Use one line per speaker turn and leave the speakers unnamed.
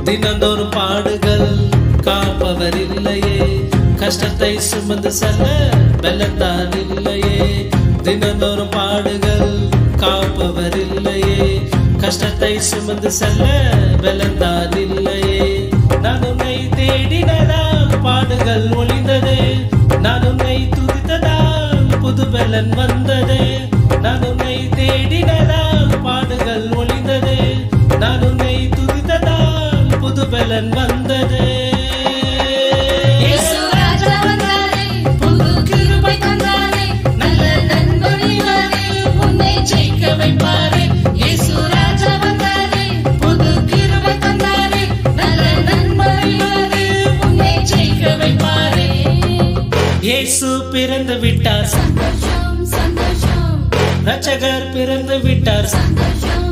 தினந்தோறும் பாடுகள் காப்பவர் இல்லையே, கஷ்டத்தை சுமந்து செல்ல வெள்ளத்தால் இல்லையே. தினந்தோறும் பாடுகள் காப்பவர் இல்லையே, கஷ்டத்தை சுமந்து செல்ல வெள்ளத்தால் இல்லையே. நான் உன்னை தேடினதால் பாடுகள் ஒளிந்தது, நான் உன்னை துதித்ததால் புது பலன் வந்தது. நான் உன்னை தேடினதால் பாடுகள் ஒளிந்தது, நான் உன்னை துதித்ததால் புது பலன் வந்தது. இயேசு பிறந்து விட்டார்,
சந்தோஷம் சந்தோஷம்,
ரட்சகர் பிறந்து விட்டார்,
சந்தோஷம்